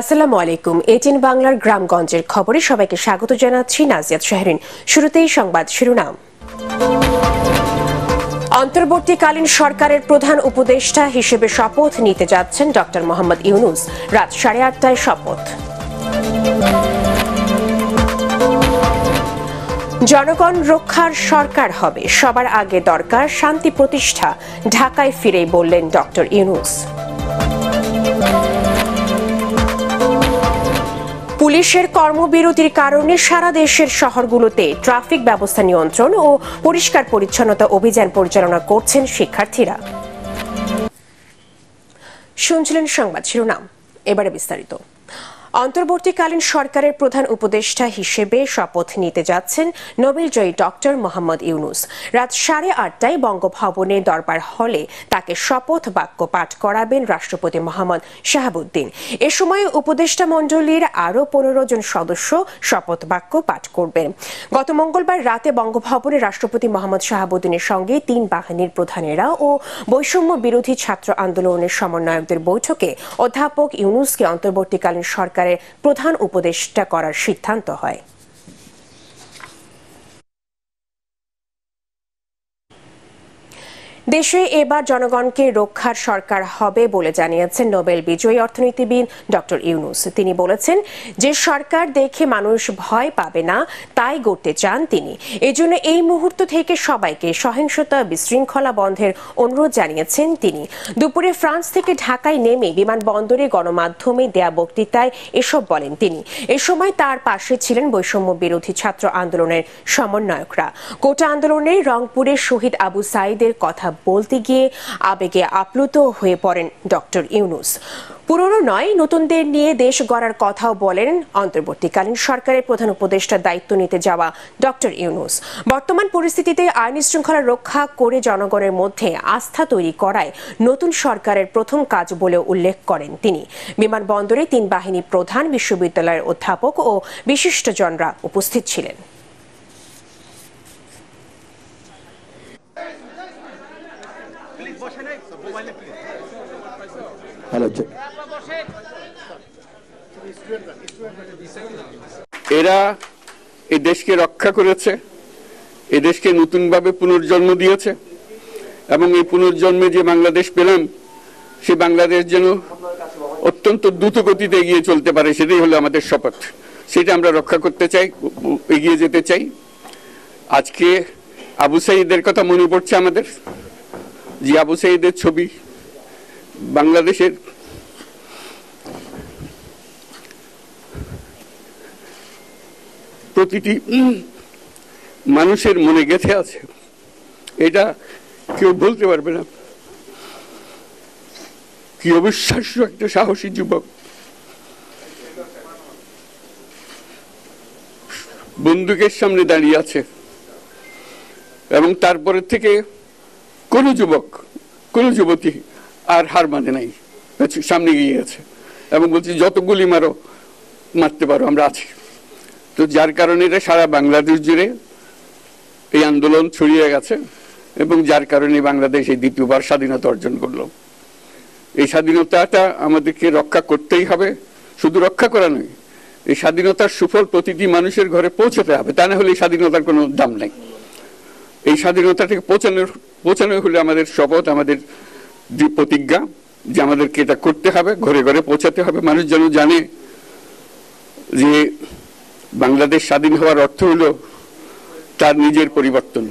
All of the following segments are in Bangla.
আসসালামু আলাইকুম। এটিএন বাংলার গ্রামগঞ্জের খবরে সবাইকে স্বাগত জানাচ্ছি। নাজিয়াত শাহরিন। শুরুতেই সংবাদ শিরোনাম। অন্তর্বর্তীকালীন সরকারের প্রধান উপদেষ্টা হিসেবে শপথ নিতে যাচ্ছেন ডক্টর মোহাম্মদ ইউনূস। রাত 8:30টায় শপথ। জনগণ রক্ষার সরকার হবে, সবার আগে দরকার শান্তি প্রতিষ্ঠা, ঢাকায় ফিরেই বললেন ডক্টর ইউনূস। পুলিশের কর্মবিরতির কারণে সারা দেশের শহরগুলোতে ট্রাফিক ব্যবস্থা নিয়ন্ত্রণ ও পরিষ্কার পরিচ্ছন্নতা অভিযান পরিচালনা করছেন শিক্ষার্থীরা। শুনছিলেন সংবাদ শিরোনাম, এবারে বিস্তারিত। অন্তর্বর্তীকালীন সরকারের প্রধান উপদেষ্টা হিসেবে শপথ নিতে যাচ্ছেন নোবেলজয়ী ডক্টর মোহাম্মদ ইউনূস। রাত 8:30টায় বঙ্গভবনে দরবার হলে তাকে শপথ বাক্য পাঠ করাবেন রাষ্ট্রপতি মোহাম্মদ শাহাবুদ্দিন। এ সময় উপদেষ্টা মণ্ডলীর আরও 15 জন সদস্য শপথ বাক্য পাঠ করবেন। গত মঙ্গলবার রাতে বঙ্গভবনে রাষ্ট্রপতি মোহাম্মদ শাহাবুদ্দিনের সঙ্গে 3 বাহিনীর প্রধানেরা ও বৈষম্য বিরোধী ছাত্র আন্দোলনের সমন্বয়কদের বৈঠকে অধ্যাপক ইউনূসকে অন্তর্বর্তীকালীন সরকার প্রধান উপদেষ্টা করার সিদ্ধান্ত হয়। দেশে এবার জনগণকে রক্ষার সরকার হবে বলে জানিয়েছেন নোবেল বিজয়ী অর্থনীতিবিদ ডক্টর ইউনূস। তিনি বলেছেন, যে সরকার দেখে মানুষ ভয় পাবে না তাই গড়তে চান তিনি। এজন্য এই মুহূর্ত থেকে সবাইকে সহিংসতা বিশৃঙ্খলা বন্ধের অনুরোধ জানিয়েছেন তিনি। দুপুরে ফ্রান্স থেকে ঢাকায় নেমে বিমানবন্দরে গণমাধ্যমে দেয়া বক্তৃতায় এসব বলেন তিনি। এ সময় তার পাশে ছিলেন বৈষম্য বিরোধী ছাত্র আন্দোলনের সমন্বয়করা। কোটা আন্দোলনে রংপুরের শহীদ আবু সাঈদের কথা বলতে গিয়ে আবেগে আপ্লুত হয়ে পড়েন ডক্টর ইউনূস। পুরনো নয়, নতুনদের নিয়ে দেশ গড়ার কথাও বলেন অন্তর্বর্তীকালীন সরকারের প্রধান উপদেষ্টার দায়িত্ব নিতে যাওয়া ডক্টর ইউনূস। বর্তমান পরিস্থিতিতে আইন শৃঙ্খলা রক্ষা করে জনগণের মধ্যে আস্থা তৈরি করায় নতুন সরকারের প্রথম কাজ বলে উল্লেখ করেন তিনি। বিমানবন্দরে 3 বাহিনী প্রধান, বিশ্ববিদ্যালয়ের অধ্যাপক ও বিশিষ্টজনরা উপস্থিত ছিলেন। এরা এই দেশকে রক্ষা করেছে, এই দেশকে নতুনভাবে পুনর্জন্ম দিয়েছে এবং এই পুনর্জন্মে যে বাংলাদেশ পেলাম সে বাংলাদেশ যেন অত্যন্ত দ্রুত গতিতে এগিয়ে চলতে পারে, সেটাই হলো আমাদের শপথ। সেটা আমরা রক্ষা করতে চাই, এগিয়ে যেতে চাই। আজকে আবু সাঈদের কথা মনে পড়ছে আমাদের, যে আবু সাঈদের ছবি বাংলাদেশের প্রতিটি মানুষের মনে গেঁথে আছে, এটা কেউ বলতে পারবে না। কি অবিশ্বাস্য একটা সাহসী যুবক, বন্দুকের সামনে দাঁড়িয়ে আছে এবং তারপরে থেকে কোন যুবক, কোন যুবতী আর হার মানে নাই, সামনে গিয়ে গেছে এবং বলছি যত গুলি মারো, মারতে পারো, আমরা আছি। তো যার কারণে এটা সারা বাংলাদেশ জুড়ে এই আন্দোলন ছড়িয়ে গেছে এবং যার কারণে বাংলাদেশ এই দ্বিতীয়বার স্বাধীনতা অর্জন করলো। এই স্বাধীনতাটা আমাদেরকে রক্ষা করতেই হবে, শুধু রক্ষা করা নয়, এই স্বাধীনতার সুফল প্রতিটি মানুষের ঘরে পৌঁছাতে হবে, তা না হলে এই স্বাধীনতার কোনো দাম নাই। এই স্বাধীনতাটাকে পৌঁছানো হলে আমাদের শপথ, আমাদের যে প্রতিজ্ঞা যে আমাদেরকে এটা করতে হবে, ঘরে ঘরে পৌঁছাতে হবে। মানুষ যেন জানে যে বাংলাদেশ স্বাধীন হওয়ার অর্থ হলো তার নিজের পরিবর্তন,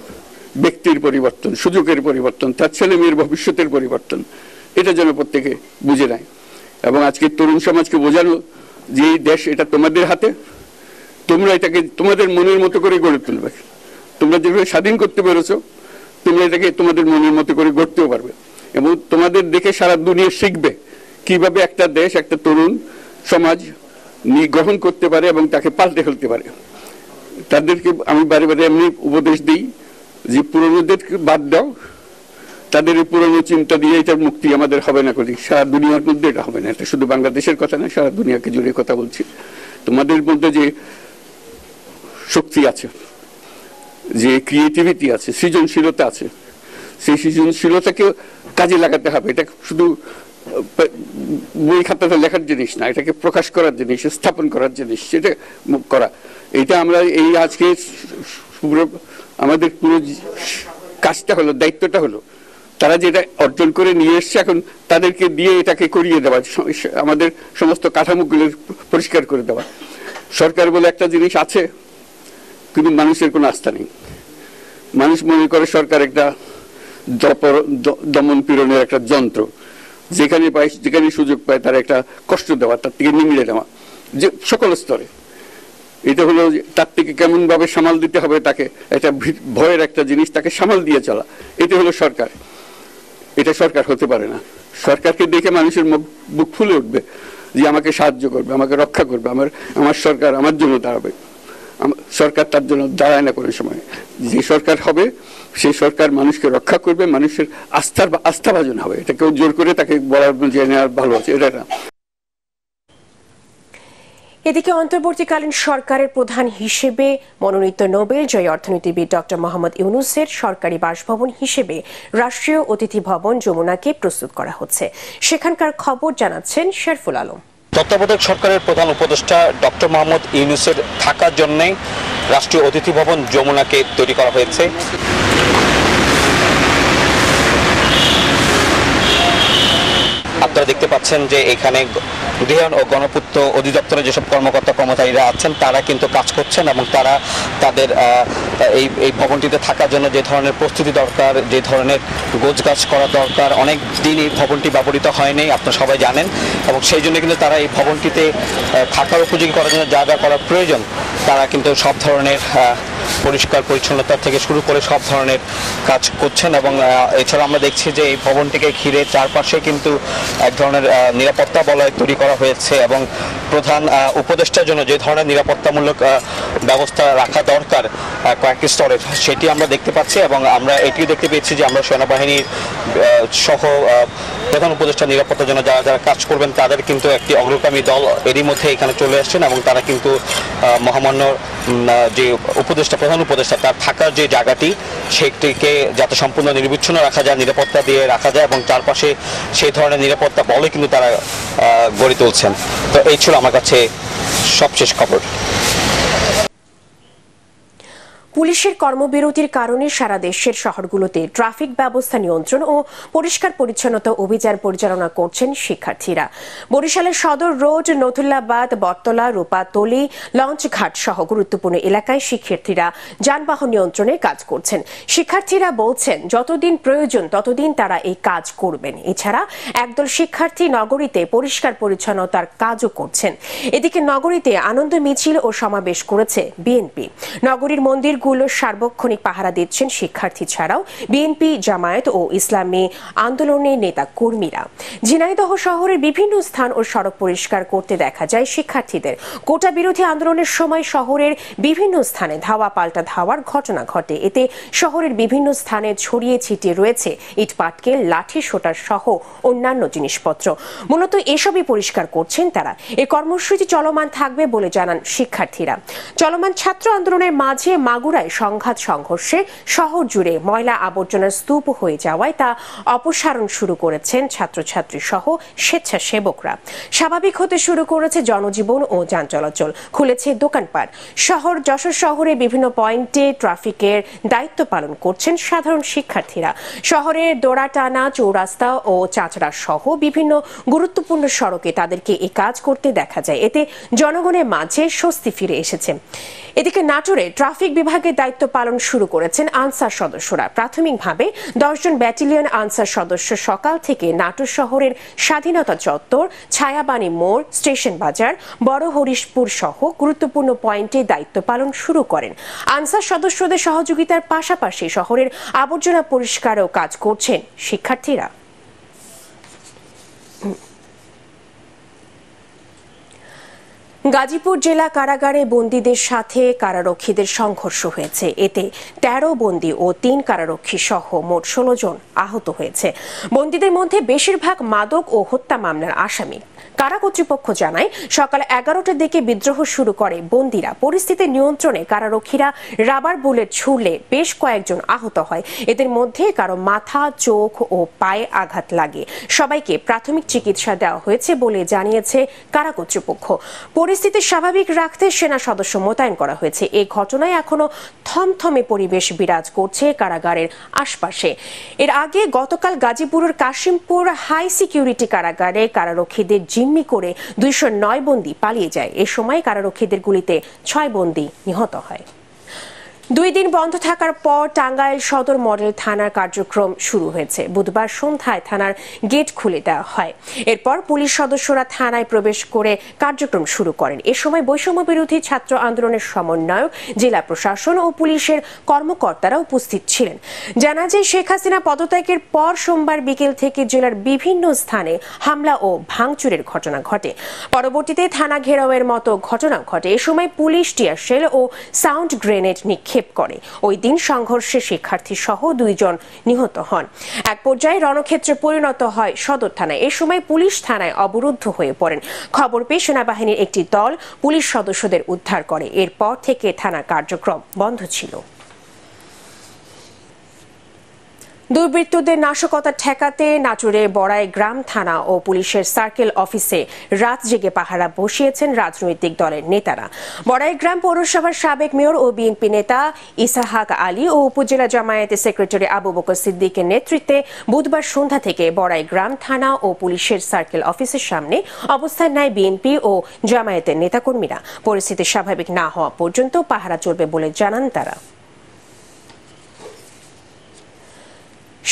ব্যক্তির পরিবর্তন, সুযোগের পরিবর্তন, তার ছেলে মেয়ের ভবিষ্যতের পরিবর্তন। এটা যেন প্রত্যেকে বুঝে নেয় এবং আজকে তরুণ সমাজকে বোঝানো যে এই দেশ এটা তোমাদের হাতে, তোমরা এটাকে তোমাদের মনের মতো করে গড়ে তুলবে। তোমরা যেভাবে স্বাধীন করতে পেরেছো, তোমরা এটাকে তোমাদের মনের মতো করে গড়তেও পারবে এবং তোমাদের দেখে সারা দুনিয়া শিখবে কিভাবে একটা দেশ, একটা তরুণ সমাজ গ্রহণ করতে পারে এবং তাকে পাল্টে ফেলতে পারে। তাদেরকে আমি বারে বারে এমনি উপদেশ দিই যে পুরনোদেরকে বাদ দাও, তাদের এই পুরনো চিন্তা দিয়ে এটার মুক্তি আমাদের হবে না, করি সারা দুনিয়ার মধ্যে এটা হবে না। এটা শুধু বাংলাদেশের কথা না, সারা দুনিয়াকে জুড়ে কথা বলছি। তোমাদের মধ্যে যে শক্তি আছে, যে ক্রিয়েটিভিটি আছে, সৃজনশীলতা আছে, সেই সৃজনশীলতাকে কাজে লাগাতে হবে। এটা শুধু বই খাতাতে লেখার জিনিস না, এটাকে প্রকাশ করার জিনিস, স্থাপন করার জিনিস, সেটা করা। এটা আমরা এই আজকে আমাদের পুরো কাজটা হলো, দায়িত্বটা হলো তারা যেটা অর্জন করে নিয়ে এসছে এখন তাদেরকে দিয়ে এটাকে করিয়ে দেওয়া, আমাদের সমস্ত কাঠামোগুলো পরিষ্কার করে দেওয়া। সরকার বলে একটা জিনিস আছে, কিন্তু মানুষের কোনো আস্থা নেই। মানুষ মনে করে সরকার একটা দমন পীড়নের একটা যন্ত্র, যেখানে পায় যেখানে সুযোগ পায় তার একটা কষ্ট দেওয়া, তার থেকে নিংড়ে দেওয়া, যে সকল স্তরে। এটা হলো তার থেকে কেমন ভাবে সামাল দিতে হবে তাকে, এটা ভয়ের একটা জিনিস, তাকে সামাল দিয়ে চলা, এটা হলো সরকার। এটা সরকার হতে পারে না। সরকারকে দেখে মানুষের বুক ফুলে উঠবে যে আমাকে সাহায্য করবে, আমাকে রক্ষা করবে, আমার সরকার আমার জন্য দাঁড়াবে। সরকার তার জন্য দাঁড়ায় না কোনো সময়। যে সরকার হবে সেই সরকার মানুষকে রক্ষা করবে, মানুষের আস্থাভাজন হবে। এটা কেউ জোর করে তাকে বলার যে নেওয়ার ভালো আছে, এটা না। এদিকে অন্তর্বর্তীকালীন সরকারের প্রধান হিসেবে মনোনীত নোবেল জয়ী অর্থনীতিবিদ ডক্টর মোহাম্মদ ইউনূসের সরকারি বাসভবন হিসেবে রাষ্ট্রীয় অতিথি ভবন যমুনাকে প্রস্তুত করা হচ্ছে। সেখানকার খবর জানাচ্ছেন শেরফুল আলম। তত্ত্বাবধায়ক সরকারের প্রধান উপদেষ্টা ডক্টর মোহাম্মদ ইউনূসের থাকার জন্য রাষ্ট্রীয় অতিথি ভবন যমুনাকে তৈরি করা হয়েছে। আপনারা দেখতে পাচ্ছেন যে এখানে গৃহায়ণ ও গণপূর্ত অধিদপ্তরের যেসব কর্মকর্তা কর্মচারীরা আছেন তারা কিন্তু কাজ করছেন এবং তারা তাদের এই ভবনটিতে থাকার জন্য যে ধরনের প্রস্তুতি দরকার, যে ধরনের গোছগাছ করা দরকার, অনেক দিন এই ভবনটি ব্যবহৃত হয়নি, আপনারা সবাই জানেন, এবং সেই জন্য কিন্তু তারা এই ভবনটিতে থাকার উপযোগী করার জন্য যা যা করার প্রয়োজন তারা কিন্তু সব ধরনের পরিষ্কার পরিচ্ছন্নতা থেকে শুরু করে সব ধরনের কাজ করছেন। এবং এছাড়া আমরা দেখছি যে এই ভবনটিকে ঘিরে চারপাশে কিন্তু এক ধরনের নিরাপত্তা বলয় তৈরি করা হয়েছে এবং প্রধান উপদেষ্টার জন্য যে ধরনের নিরাপত্তামূলক ব্যবস্থা রাখা দরকার কয়েকটি স্তরে সেটি আমরা দেখতে পাচ্ছি। এবং আমরা এটিও দেখতে পেয়েছি যে আমরা সেনাবাহিনীর সহ প্রধান উপদেষ্টার নিরাপত্তার জন্য যারা যারা কাজ করবেন তাদের কিন্তু একটি অগ্রগামী দল এরই মধ্যে এখানে চলে আসছেন এবং তারা কিন্তু মহামান্য যে উপদেষ্টা প্রধান উপদেষ্টা তার থাকার যে জায়গাটি সেটিকে যাতে সম্পূর্ণ নির্বিচ্ছিন্ন রাখা যায়, নিরাপত্তা দিয়ে রাখা যায় এবং চারপাশে সেই ধরনের নিরাপত্তা বলে কিন্তু তারা গড়ে তুলছেন। তো এই ছিল আমার কাছে সবশেষ খবর। পুলিশের কর্মবিরতির কারণে সারা দেশের শহরগুলোতে ট্রাফিক ব্যবস্থা নিয়ন্ত্রণ ও পরিষ্কার পরিচ্ছন্নতা অভিযান পরিচালনা করছেন শিক্ষার্থীরা। বরিশালের সদর রোড, নথুল্লাবাদ, বটতলা, রূপাতলী, লঞ্চঘাট সহ গুরুত্বপূর্ণ এলাকায় শিক্ষার্থীরা যানবাহন নিয়ন্ত্রণে কাজ করছেন। শিক্ষার্থীরা বলছেন যতদিন প্রয়োজন ততদিন তারা এই কাজ করবেন। এছাড়া একদল শিক্ষার্থী নগরীতে পরিষ্কার পরিচ্ছন্নতার কাজও করছেন। এদিকে নগরীতে আনন্দ মিছিল ও সমাবেশ করেছে বিএনপি। নগরীর মন্দির সার্বক্ষণিক পাহারা দিচ্ছেন শিক্ষার্থী ছাড়াও বিএনপি, জামায়াত ও ইসলামী আন্দোলনের নেতা কর্মীরা। ঝিনাইদহ শহরের বিভিন্ন স্থান ও সড়ক পরিষ্কার করতে দেখা যায় শিক্ষার্থীদের। কোটা বিরোধী আন্দোলনের সময় শহরের বিভিন্ন স্থানে ধাওয়া পাল্টা ধাওয়ার ঘটনা ঘটে। এতে শহরের বিভিন্ন স্থানে ছড়িয়ে ছিটিয়ে রয়েছে ইটপাটকেল, লাঠি সোটা সহ অন্যান্য জিনিসপত্র। মূলত এসবই পরিষ্কার করছেন তারা। এই কর্মসূচি চলমান থাকবে বলে জানান শিক্ষার্থীরা। চলমান ছাত্র আন্দোলনের মাঝে মাগুরায় সংঘাত সংঘর্ষে শহর জুড়ে ময়লা আবর্জনার স্তূপ হয়ে যাওয়ায় তা অপসারণ শুরু করেছেন ছাত্রছাত্রী সহ স্বেচ্ছাসেবকরা। স্বাভাবিক হতে শুরু করেছে জনজীবন ও যান চলাচল, খুলেছে দোকানপাট। যশোর শহরে বিভিন্ন পয়েন্টে ট্রাফিকের দায়িত্ব পালন করছেন সাধারণ শিক্ষার্থীরা। শহরের দোড়াটানা, চৌরাস্তা ও চাচড়া সহ বিভিন্ন গুরুত্বপূর্ণ সড়কে তাদেরকে এই কাজ করতে দেখা যায়। এতে জনগণের মাঝে স্বস্তি ফিরে এসেছে। এদিকে নাটোরে ট্রাফিক বিভাগের দায়িত্ব পালন শুরু করেছেন আনসার সদস্যরা। প্রাথমিকভাবে 10 জন ব্যাটালিয়ন আনসার সদস্য সকাল থেকে নাটোর শহরের স্বাধীনতা চত্বর, ছায়াবাণী মোড়, স্টেশন বাজার, বড় হরিশপুর সহ গুরুত্বপূর্ণ পয়েন্টে দায়িত্ব পালন শুরু করেন। আনসার সদস্যদের সহযোগিতার পাশাপাশি শহরের আবর্জনা পরিষ্কারেও কাজ করছেন শিক্ষার্থীরা। গাজীপুর জেলা কারাগারে বন্দীদের সাথে কারারক্ষীদের সংঘর্ষ হয়েছে। এতে 13 বন্দী ও 3 কারারক্ষী সহ মোট 16 জন আহত হয়েছে। বন্দীদের মধ্যে বেশিরভাগ মাদক ও হত্যা মামলার আসামি। কারা কর্তৃপক্ষ জানায় সকাল 11টার দিকে বিদ্রোহ শুরু করে বন্দীরা। পরিস্থিতি নিয়ন্ত্রণে কারারক্ষীরা রাবার বুলেট ছুড়লে বেশ কয়েকজন আহত হয়। এদের মধ্যে কারো মাথা, চোখ ও পায়ে আঘাত লাগে। সবাইকে প্রাথমিক চিকিৎসা দেওয়া হয়েছে বলে জানিয়েছে কারা কর্তৃপক্ষ। পরিস্থিতি স্বাভাবিক রাখতে সেনা সদস্য মোতায়েন করা হয়েছে। এই ঘটনায় এখনো থমথমে পরিবেশ বিরাজ করছে কারাগারের আশপাশে। এর আগে গতকাল গাজীপুরের কাশিমপুর হাই সিকিউরিটি কারাগারে কারারক্ষীদের জিম্মি করে 209 বন্দী পালিয়ে যায়। এ সময় কারারক্ষীদের গুলিতে 6 বন্দী নিহত হয়। 2 দিন বন্ধ থাকার পর টাঙ্গাইল সদর মডেল থানার কার্যক্রম শুরু হয়েছে। বুধবার সন্ধ্যায় থানার গেট খুলে দেওয়া হয়। এরপর পুলিশ সদস্যরা থানায় প্রবেশ করে কার্যক্রম শুরু করেন। এ সময় বৈষম্য বিরোধী ছাত্র আন্দোলনের সমন্বয়ক, জেলা প্রশাসন ও পুলিশের কর্মকর্তারা উপস্থিত ছিলেন। জানা যায়, শেখ হাসিনা পদত্যাগের পর সোমবার বিকেল থেকে জেলার বিভিন্ন স্থানে হামলা ও ভাঙচুরের ঘটনা ঘটে। পরবর্তীতে থানা ঘেরাওয়ের মতো ঘটনা ঘটে। এ সময় পুলিশ টিয়ার শেল ও সাউন্ড গ্রেনেড নিক্ষেপ করে। ওই দিন সংঘর্ষে শিক্ষার্থী সহ 2 জন নিহত হন। এক পর্যায়ে রণক্ষেত্রে পরিণত হয় সদর থানা। এ সময় পুলিশ থানায় অবরুদ্ধ হয়ে পড়েন। খবর পেয়ে সেনাবাহিনীর একটি দল পুলিশ সদস্যদের উদ্ধার করে। এরপর থেকে থানা কার্যক্রম বন্ধ ছিল। দুর্বৃত্তদের নাশকতা ঠেকাতে নাটোরে বড়াই গ্রাম থানা ও পুলিশের সার্কেল অফিসে রাত জেগে পাহারা বসিয়েছেন রাজনৈতিক দলের নেতারা। বড়াই গ্রাম পৌরসভার সাবেক মেয়র ও বিএনপি নেতা ইসাহাক আলী ও উপজেলা জামায়াতের সেক্রেটারি আবু বকর সিদ্দিকের নেতৃত্বে বুধবার সন্ধ্যা থেকে বড়াই গ্রাম থানা ও পুলিশের সার্কেল অফিসের সামনে অবস্থান নেয় বিএনপি ও জামায়াতের নেতাকর্মীরা। পরিস্থিতি স্বাভাবিক না হওয়া পর্যন্ত পাহারা চলবে বলে জানান তারা।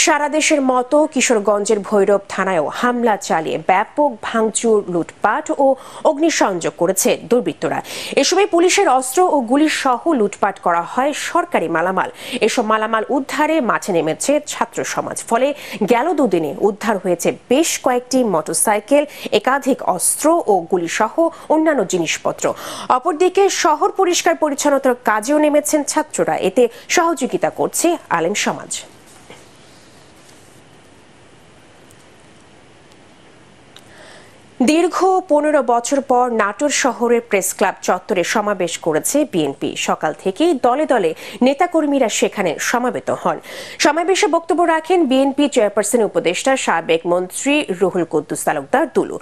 সারা দেশের মতো কিশোরগঞ্জের ভৈরব থানায়ও হামলা চালিয়ে ব্যাপক ভাঙচুর, লুটপাট ও অগ্নিসংযোগ করেছে দুর্বৃত্তরা। এ সময় পুলিশের অস্ত্র ও গুলি সহ লুটপাট করা হয় সরকারি মালামাল। এসব মালামাল উদ্ধারে মাঠে নেমেছে ছাত্র সমাজ। ফলে গেল 2 দিনে উদ্ধার হয়েছে বেশ কয়েকটি মোটরসাইকেল, একাধিক অস্ত্র ও গুলি সহ অন্যান্য জিনিসপত্র। অপরদিকে শহর পরিষ্কার পরিচ্ছন্নতার কাজেও নেমেছেন ছাত্ররা। এতে সহযোগিতা করছে আলেম সমাজ। দীর্ঘ 15 বছর পর নাটোর শহরের প্রেস ক্লাব চত্বরে সমাবেশ করেছে বিএনপি। সকাল থেকেই দলে দলে নেতাকর্মীরা সেখানে সমাবেত হন। সমাবেশে বক্তব্য রাখেন বিএনপি চেয়ারপারসন উপদেষ্টা সাবেক মন্ত্রী রুহুল কুদ্দুস তালুকদার দুলু।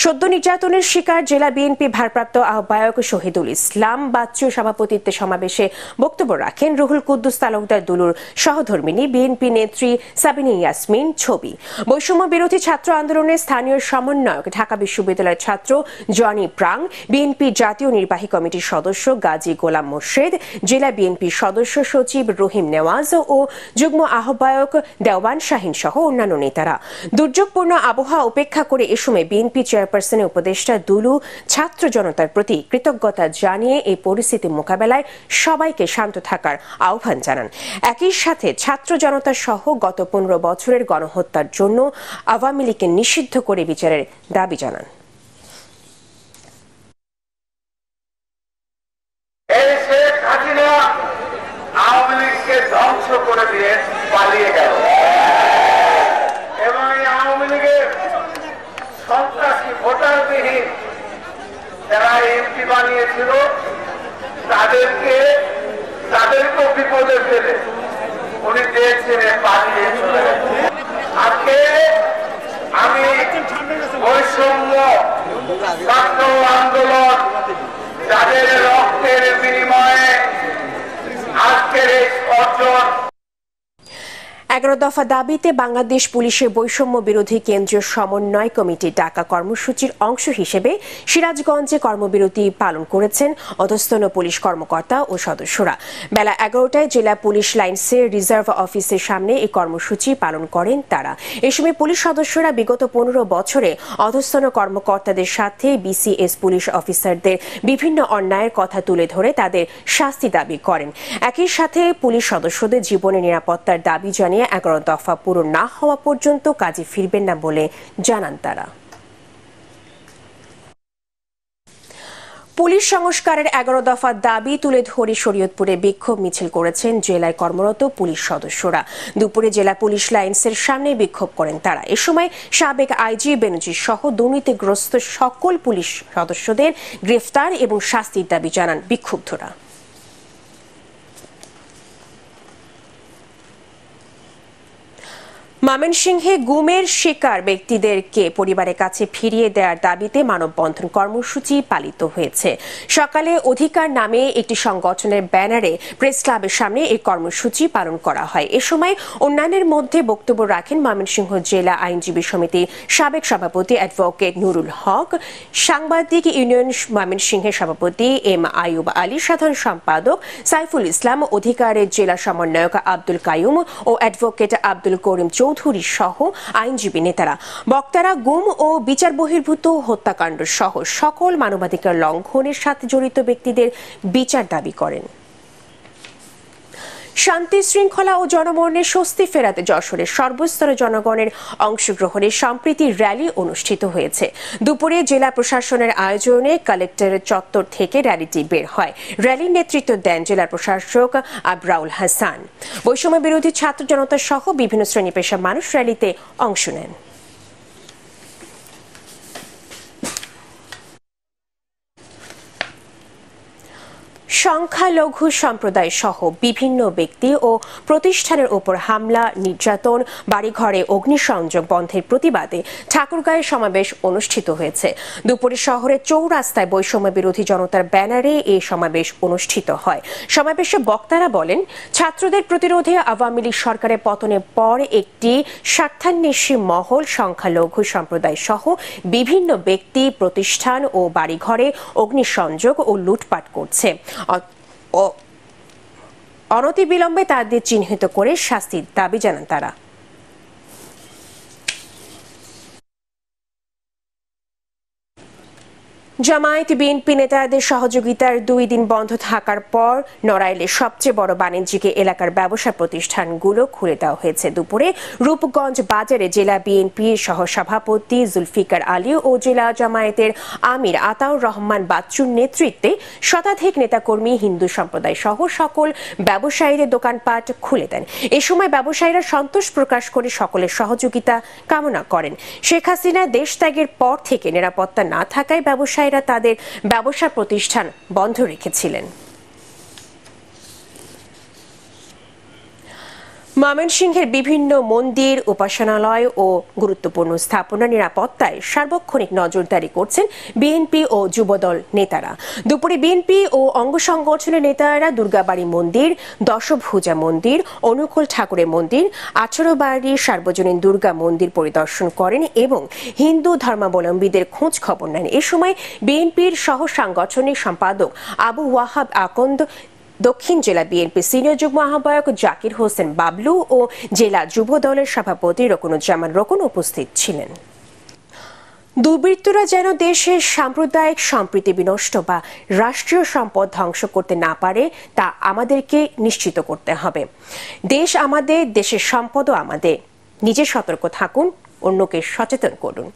সদ্য নির্যাতনের শিকার জেলা বিএনপি ভারপ্রাপ্ত আহ্বায়ক শহীদুল ইসলাম বাচ্চু সভাপতিত্বে সমাবেশে বক্তব্য রাখেন রুহুল কুদ্দুস তালুকদার দুলুর সহধর্মিনী বিএনপি নেত্রী সাবিনা ইয়াসমিন ছবি। বৈষম্য বিরোধী ছাত্র আন্দোলনের স্থানীয় সমন্বয়ক, ঢাকা বিশ্ববিদ্যালয়ের ছাত্র জনি প্রাং, বিএনপি জাতীয় নির্বাহী কমিটির সদস্য গাজী গোলাম মোর্শেদ, জেলা বিএনপি সদস্য সচিব রহিম নেওয়াজ ও যুগ্ম আহ্বায়ক দেওয়ান শাহিন সহ অন্যান্য নেতারা। দুর্যোগপূর্ণ আবহাওয়া উপেক্ষা করে এ সময় বিএনপি চেয়ারপারসনের উপদেষ্টা দুলু ছাত্র জনতার প্রতি কৃতজ্ঞতা জানিয়ে এই পরিস্থিতি মোকাবেলায় সবাইকে শান্ত থাকার আহ্বান জানান। একই সাথে ছাত্র জনতা সহ গত 15 বছরের গণহত্যার জন্য আওয়ামী লীগকে নিষিদ্ধ করে বিচারের দাবি জানান। আওয়ামী লীগকে ধ্বংস করে দিয়ে পালিয়ে গেল এবং এই আওয়ামী লীগের সন্ত্রাসী ভোটারবিহীন যারা এমপি বানিয়েছিল তাদেরকেও বিপদে ফেলে উনি দেশ ছেড়ে পালিয়ে চলে গেছে। আজকে আমি বৈষম্য ছাত্র আন্দোলন যাদের রক্তের বিনিময়ে আজকের এই অর্জন। 11 দফা দাবিতে বাংলাদেশ পুলিশের বৈষম্য বিরোধী কেন্দ্রীয় সমন্বয় কমিটি ডাকা কর্মসূচির অংশ হিসেবে সিরাজগঞ্জে কর্মবিরতি পালন করেছেন অধস্তন পুলিশ কর্মকর্তা ও সদস্যরা। বেলা 11টায় জেলা পুলিশ লাইন্সের রিজার্ভ অফিসের সামনে এই কর্মসূচি পালন করেন তারা। এ সময় পুলিশ সদস্যরা বিগত 15 বছরে অধস্তন কর্মকর্তাদের সাথে বিসিএস পুলিশ অফিসারদের বিভিন্ন অন্যায়ের কথা তুলে ধরে তাদের শাস্তি দাবি করেন। একই সাথে পুলিশ সদস্যদের জীবনের নিরাপত্তার দাবি জানিয়ে 11 দফা পূরণ না হওয়া পর্যন্ত কাজে ফিরবেন না বলে জানান তারা। পুলিশ সংস্কারের 11 দফা দাবি তুলে ধরে শরীয়তপুরে বিক্ষোভ মিছিল করেছেন জেলায় কর্মরত পুলিশ সদস্যরা। দুপুরে জেলা পুলিশ লাইন্সের সামনে বিক্ষোভ করেন তারা। এ সময় সাবেক আইজি বেনজির সহ দুর্নীতিগ্রস্ত সকল পুলিশ সদস্যদের গ্রেফতার এবং শাস্তির দাবি জানান বিক্ষুব্ধরা। ময়মনসিংহে গুমের শিকার ব্যক্তিদেরকে পরিবারের কাছে ফিরিয়ে দেওয়ার দাবিতে মানববন্ধন কর্মসূচি পালিত হয়েছে। সকালে অধিকার নামে একটি সংগঠনের ব্যানারে প্রেস ক্লাবের সামনে এই কর্মসূচি পালন করা হয়। এ সময় অন্যান্যের মধ্যে বক্তব্য রাখেন ময়মনসিংহ জেলা আইনজীবী সমিতির সাবেক সভাপতি অ্যাডভোকেট নুরুল হক, সাংবাদিক ইউনিয়ন ময়মনসিংহের সভাপতি এম আইয়ুব আলী, সাধারণ সম্পাদক সাইফুল ইসলাম, অধিকারের জেলা সমন্বয়ক আব্দুল কাইয়ুম ও অ্যাডভোকেট আব্দুল করিম চৌধুরী সহ আইনজীবী নেতারা। বক্তারা গুম ও বিচার বহির্ভূত হত্যাকাণ্ড সহ সকল মানবাধিকার লঙ্ঘনের সাথে জড়িত ব্যক্তিদের বিচার দাবি করেন। শান্তি শৃঙ্খলা ও জনমনে স্বস্তি ফেরাতে যশোরের সর্বস্তরের জনগণের অংশগ্রহণে সম্প্রীতি র্যালি অনুষ্ঠিত হয়েছে। দুপুরে জেলা প্রশাসনের আয়োজনে কালেক্টরের চত্বর থেকে র্যালিটি বের হয়। র্যালির নেতৃত্ব দেন জেলা প্রশাসক আবরাউল হাসান। বৈষম্য বিরোধী ছাত্র জনতা সহ বিভিন্ন শ্রেণী পেশার মানুষ র্যালিতে অংশ নেন। সংখ্যালঘু সম্প্রদায় সহ বিভিন্ন ব্যক্তি ও প্রতিষ্ঠানের উপর হামলা, নির্যাতন, বাড়িঘরে অগ্নিসংযোগ বন্ধের প্রতিবাদে ঠাকুরগাঁয়ে সমাবেশ অনুষ্ঠিত হয়েছে। দুপুরে শহরের চৌরাস্তায় বৈষম্য বিরোধী জনতার ব্যানারে এই সমাবেশ অনুষ্ঠিত হয়। সমাবেশে বক্তারা বলেন, ছাত্রদের প্রতিরোধে আওয়ামী লীগ সরকারের পতনের পর একটি স্বার্থান্বেষী মহল সংখ্যালঘু সম্প্রদায় সহ বিভিন্ন ব্যক্তি, প্রতিষ্ঠান ও বাড়িঘরে অগ্নিসংযোগ ও লুটপাট করছে। অনতিবিলম্বে তাদের চিহ্নিত করে শাস্তির দাবি জানান তারা। জামায়াত বিএনপি নেতাদের সহযোগিতার 2 দিন বন্ধ থাকার পর নড়াইলের সবচেয়ে বড় বাণিজ্যিক এলাকার ব্যবসা প্রতিষ্ঠানগুলো খুলে দেওয়া হয়েছে। দুপুরে রূপগঞ্জ বাজারে জেলা বিএনপির সহসভাপতি জুলফিকার আলী ও জেলা জামায়াতের আমির আতাউর রহমান বাচ্চুর নেতৃত্বে শতাধিক নেতাকর্মী হিন্দু সম্প্রদায় সহ সকল ব্যবসায়ীদের দোকানপাট খুলে দেন। এ সময় ব্যবসায়ীরা সন্তোষ প্রকাশ করে সকলের সহযোগিতা কামনা করেন। শেখ হাসিনা দেশ ত্যাগের পর থেকে নিরাপত্তা না থাকায় ব্যবসায়ীরা তাদের ব্যবসা প্রতিষ্ঠান বন্ধ রেখেছিলেন। ময়মনসিংহের বিভিন্ন মন্দির, উপাসনালয় ও গুরুত্বপূর্ণ স্থাপনা নিরাপত্তায় সার্বক্ষণিক নজরদারি করছেন বিএনপি ও যুবদল নেতারা। দুপুরে বিএনপি ও অঙ্গ সংগঠনের নেতারা দুর্গাবাড়ি মন্দির, দশভুজা মন্দির, অনুকূল ঠাকুরের মন্দির, 18 বাড়ি সার্বজনীন দুর্গা মন্দির পরিদর্শন করেন এবং হিন্দু ধর্মাবলম্বীদের খোঁজ খবর নেন। এ সময় বিএনপির সহ সাংগঠনিক সম্পাদক আবু ওয়াহাব আকন্দ, দক্ষিণ জেলা বিএনপি সিনিয়র যুগ্ম আহ্বায়ক জাকির হোসেন বাবলু ও জেলা যুব দলের সভাপতি রকুনুজ্জামান রকুন উপস্থিত ছিলেন। দুর্বৃত্তরা যেন দেশের সাম্প্রদায়িক সম্প্রীতি বিনষ্ট বা রাষ্ট্রীয় সম্পদ ধ্বংস করতে না পারে তা আমাদেরকে নিশ্চিত করতে হবে। দেশ আমাদের, দেশের সম্পদও আমাদের। নিজে সতর্ক থাকুন, অন্যকে সচেতন করুন।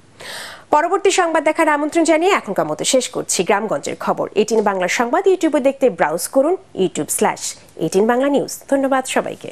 পরবর্তী সংবাদ দেখার আমন্ত্রণ জানিয়ে এখনকার মতো শেষ করছি গ্রামগঞ্জের খবর। 18 বাংলা সংবাদ ইউটিউবে দেখতে ব্রাউজ করুন youtube/18 বাংলা নিউজ। ধন্যবাদ সবাইকে।